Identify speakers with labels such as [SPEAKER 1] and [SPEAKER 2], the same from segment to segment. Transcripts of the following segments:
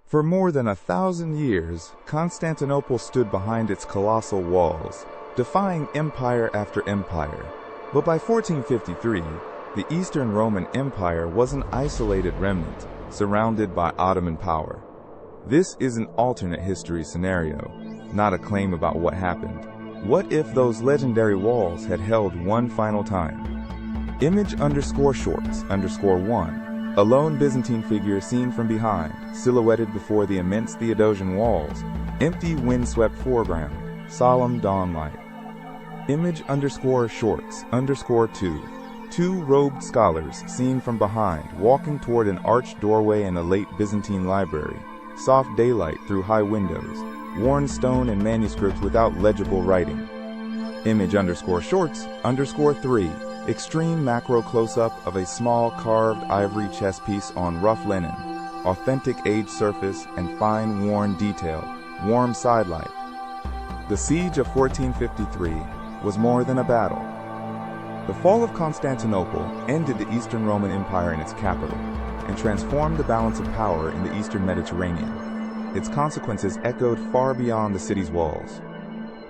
[SPEAKER 1] For more than 1,000 years, Constantinople stood behind its colossal walls, defying empire after empire. But by 1453, the Eastern Roman Empire was an isolated remnant, surrounded by Ottoman power. This is an alternate history scenario, not a claim about what happened. What if those legendary walls had held one final time? Image_shorts_1. A lone Byzantine figure seen from behind, silhouetted before the immense Theodosian Walls, empty windswept foreground, solemn dawn light. Image_shorts_2. Two robed scholars seen from behind, walking toward an arched doorway in a late Byzantine library, soft daylight through high windows, worn stone and manuscripts without legible writing. Image_shorts_3. Extreme macro close-up of a small carved ivory chess piece on rough linen, authentic aged surface and fine worn detail, warm sidelight. The siege of 1453 was more than a battle. The fall of Constantinople ended the Eastern Roman Empire in its capital and transformed the balance of power in the Eastern Mediterranean. Its consequences echoed far beyond the city's walls.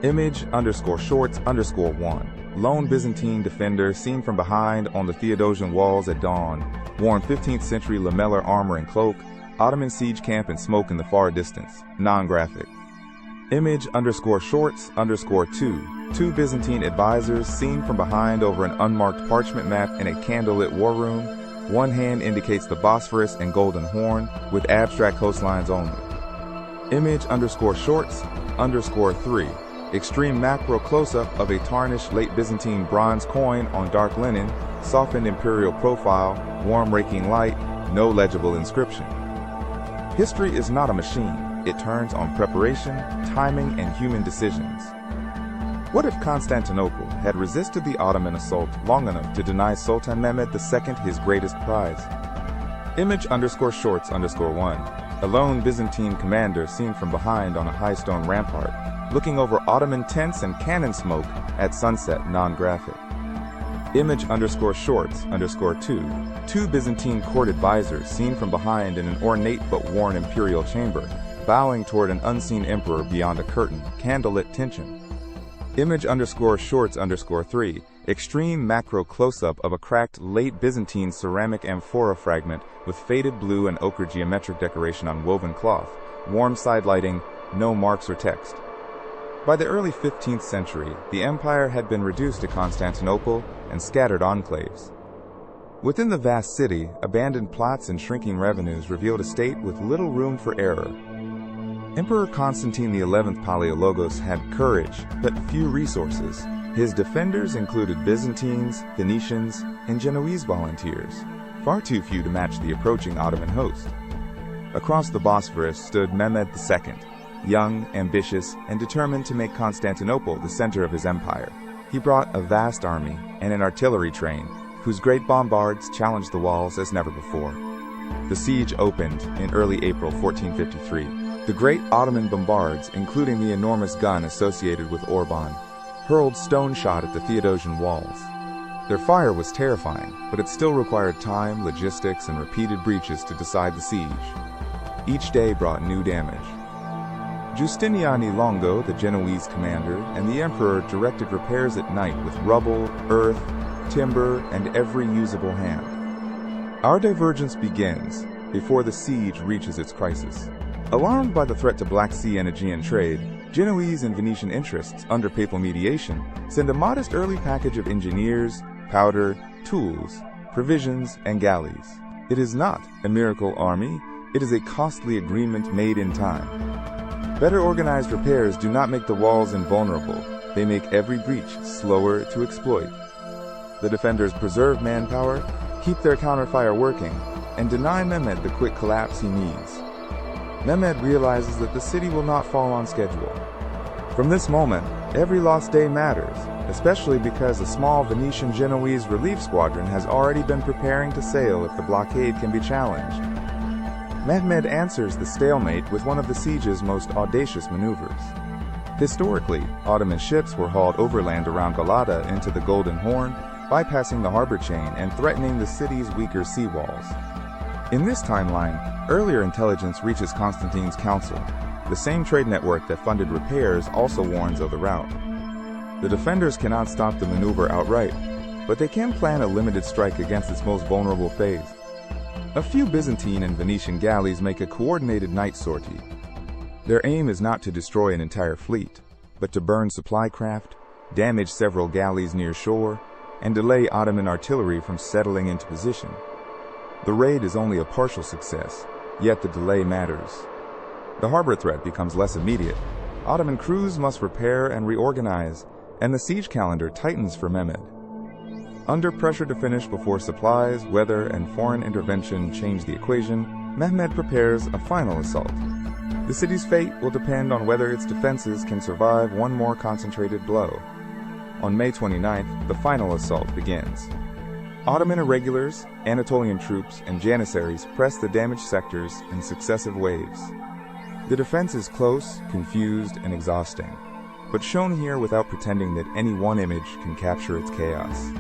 [SPEAKER 1] Image_shorts_1. Lone Byzantine defender seen from behind on the Theodosian Walls at dawn, worn 15th century lamellar armor and cloak, Ottoman siege camp and smoke in the far distance, non-graphic. Image_shorts_2. Two Byzantine advisors seen from behind over an unmarked parchment map in a candlelit war room. One hand indicates the Bosphorus and Golden Horn, with abstract coastlines only. Image_shorts_3. Extreme macro close-up of a tarnished late Byzantine bronze coin on dark linen, softened imperial profile, warm raking light, no legible inscription. History is not a machine. It turns on preparation, timing, and human decisions. What if Constantinople had resisted the Ottoman assault long enough to deny Sultan Mehmed II his greatest prize? Image_shorts_1. A lone Byzantine commander seen from behind on a high stone rampart, looking over Ottoman tents and cannon smoke at sunset, non-graphic. Image_shorts_2. Two Byzantine court advisors seen from behind in an ornate but worn imperial chamber, bowing toward an unseen emperor beyond a curtain, candlelit tension. Image_shorts_3. Extreme macro close-up of a cracked late Byzantine ceramic amphora fragment with faded blue and ochre geometric decoration on woven cloth, warm side lighting, no marks or text. By the early 15th century, the empire had been reduced to Constantinople and scattered enclaves. Within the vast city, abandoned plots and shrinking revenues revealed a state with little room for error. Emperor Constantine XI Palaiologos had courage, but few resources. His defenders included Byzantines, Venetians, and Genoese volunteers, far too few to match the approaching Ottoman host. Across the Bosphorus stood Mehmed II, young, ambitious, and determined to make Constantinople the center of his empire. He brought a vast army and an artillery train, whose great bombards challenged the walls as never before. The siege opened in early April 1453. The great Ottoman bombards, including the enormous gun associated with Orban, hurled stone shot at the Theodosian Walls. Their fire was terrifying, but it still required time, logistics, and repeated breaches to decide the siege. Each day brought new damage. Giustiniani Longo, the Genoese commander, and the emperor directed repairs at night with rubble, earth, timber, and every usable hand. Our divergence begins before the siege reaches its crisis. Alarmed by the threat to Black Sea and Aegean trade, Genoese and Venetian interests, under papal mediation, send a modest early package of engineers, powder, tools, provisions, and galleys. It is not a miracle army, it is a costly agreement made in time. Better organized repairs do not make the walls invulnerable, they make every breach slower to exploit. The defenders preserve manpower, keep their counterfire working, and deny Mehmed the quick collapse he needs. Mehmed realizes that the city will not fall on schedule. From this moment, every lost day matters, especially because a small Venetian-Genoese relief squadron has already been preparing to sail if the blockade can be challenged. Mehmed answers the stalemate with one of the siege's most audacious maneuvers. Historically, Ottoman ships were hauled overland around Galata into the Golden Horn, bypassing the harbor chain and threatening the city's weaker seawalls. In this timeline, earlier intelligence reaches Constantine's council. The same trade network that funded repairs also warns of the rout. The defenders cannot stop the maneuver outright, but they can plan a limited strike against its most vulnerable phase. A few Byzantine and Venetian galleys make a coordinated night sortie. Their aim is not to destroy an entire fleet, but to burn supply craft, damage several galleys near shore, and delay Ottoman artillery from settling into position. The raid is only a partial success, yet the delay matters. The harbor threat becomes less immediate. Ottoman crews must repair and reorganize, and the siege calendar tightens for Mehmed. Under pressure to finish before supplies, weather, and foreign intervention change the equation, Mehmed prepares a final assault. The city's fate will depend on whether its defenses can survive one more concentrated blow. On May 29th, the final assault begins. Ottoman irregulars, Anatolian troops, and Janissaries press the damaged sectors in successive waves. The defense is close, confused, and exhausting, but shown here without pretending that any one image can capture its chaos.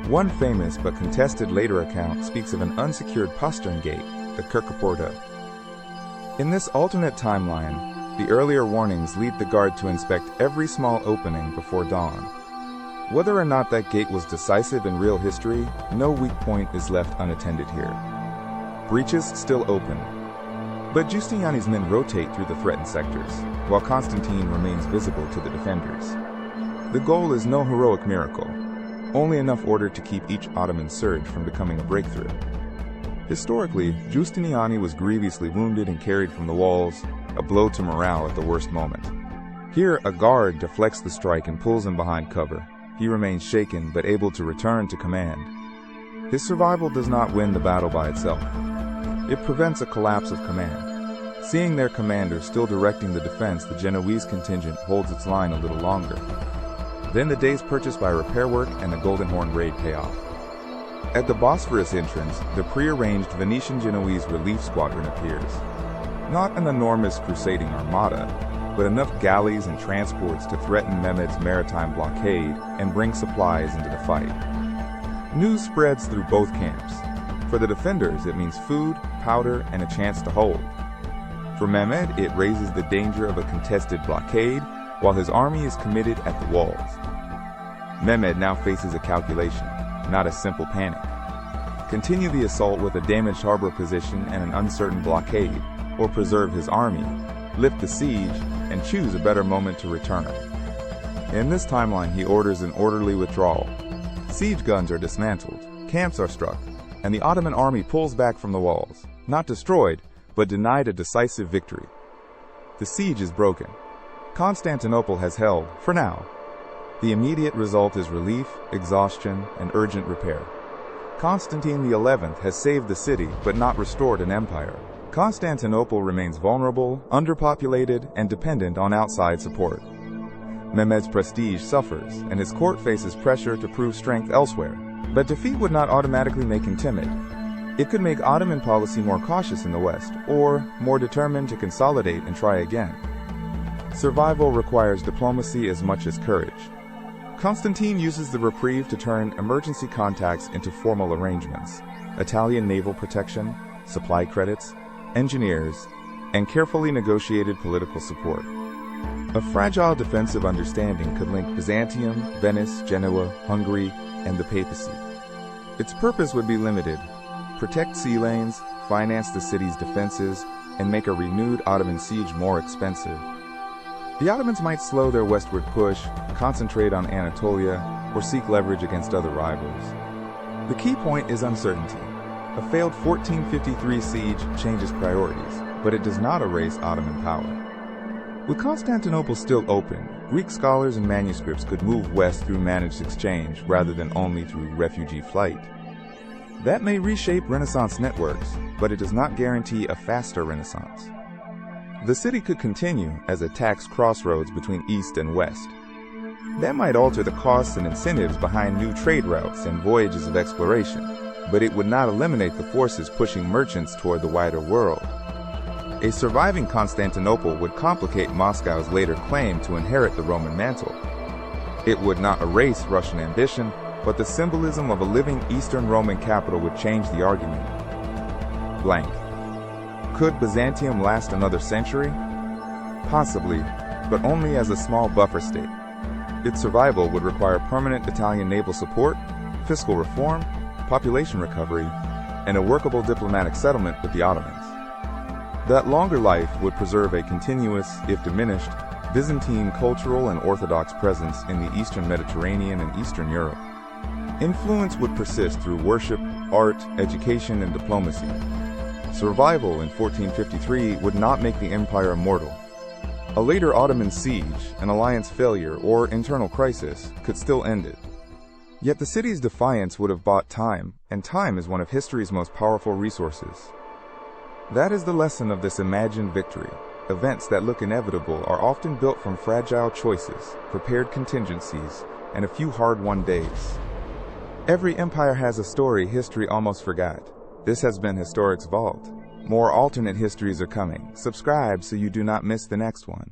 [SPEAKER 1] One famous but contested later account speaks of an unsecured postern gate, the Kirkeporta. In this alternate timeline, the earlier warnings lead the guard to inspect every small opening before dawn. Whether or not that gate was decisive in real history, no weak point is left unattended here. Breaches still open, but Giustiniani's men rotate through the threatened sectors, while Constantine remains visible to the defenders. The goal is no heroic miracle, only enough order to keep each Ottoman surge from becoming a breakthrough. Historically, Giustiniani was grievously wounded and carried from the walls, a blow to morale at the worst moment. Here, a guard deflects the strike and pulls him behind cover. He remains shaken but able to return to command. His survival does not win the battle by itself. It prevents a collapse of command. Seeing their commander still directing the defense, the Genoese contingent holds its line a little longer. Then the days purchased by repair work and the Golden Horn raid pay off. At the Bosphorus entrance, the prearranged Venetian-Genoese relief squadron appears. Not an enormous crusading armada, but enough galleys and transports to threaten Mehmed's maritime blockade and bring supplies into the fight. News spreads through both camps. For the defenders, it means food, powder, and a chance to hold. For Mehmed, it raises the danger of a contested blockade, while his army is committed at the walls. Mehmed now faces a calculation, not a simple panic. Continue the assault with a damaged harbor position and an uncertain blockade, or preserve his army, lift the siege, and choose a better moment to return. In this timeline, he orders an orderly withdrawal. Siege guns are dismantled, camps are struck, and the Ottoman army pulls back from the walls, not destroyed, but denied a decisive victory. The siege is broken. Constantinople has held, for now. The immediate result is relief, exhaustion, and urgent repair. Constantine XI has saved the city, but not restored an empire. Constantinople remains vulnerable, underpopulated, and dependent on outside support. Mehmed's prestige suffers, and his court faces pressure to prove strength elsewhere. But defeat would not automatically make him timid. It could make Ottoman policy more cautious in the West, or more determined to consolidate and try again. Survival requires diplomacy as much as courage. Constantine uses the reprieve to turn emergency contacts into formal arrangements. Italian naval protection, supply credits, engineers, and carefully negotiated political support. A fragile defensive understanding could link Byzantium, Venice, Genoa, Hungary, and the papacy. Its purpose would be limited: protect sea lanes, finance the city's defenses, and make a renewed Ottoman siege more expensive. The Ottomans might slow their westward push, concentrate on Anatolia, or seek leverage against other rivals. The key point is uncertainty. A failed 1453 siege changes priorities, but it does not erase Ottoman power. With Constantinople still open, Greek scholars and manuscripts could move west through managed exchange rather than only through refugee flight. That may reshape Renaissance networks, but it does not guarantee a faster Renaissance. The city could continue as a tax crossroads between East and West. That might alter the costs and incentives behind new trade routes and voyages of exploration, but it would not eliminate the forces pushing merchants toward the wider world. A surviving Constantinople would complicate Moscow's later claim to inherit the Roman mantle. It would not erase Russian ambition, but the symbolism of a living Eastern Roman capital would change the argument. blank. Could Byzantium last another century? Possibly, but only as a small buffer state. Its survival would require permanent Italian naval support, fiscal reform, population recovery, and a workable diplomatic settlement with the Ottomans. That longer life would preserve a continuous, if diminished, Byzantine cultural and Orthodox presence in the Eastern Mediterranean and Eastern Europe. Influence would persist through worship, art, education, and diplomacy. Survival in 1453 would not make the empire immortal. A later Ottoman siege, an alliance failure, or internal crisis could still end it. Yet the city's defiance would have bought time, and time is one of history's most powerful resources. That is the lesson of this imagined victory. Events that look inevitable are often built from fragile choices, prepared contingencies, and a few hard-won days. Every empire has a story history almost forgot. This has been Historic's Vault. More alternate histories are coming. Subscribe so you do not miss the next one.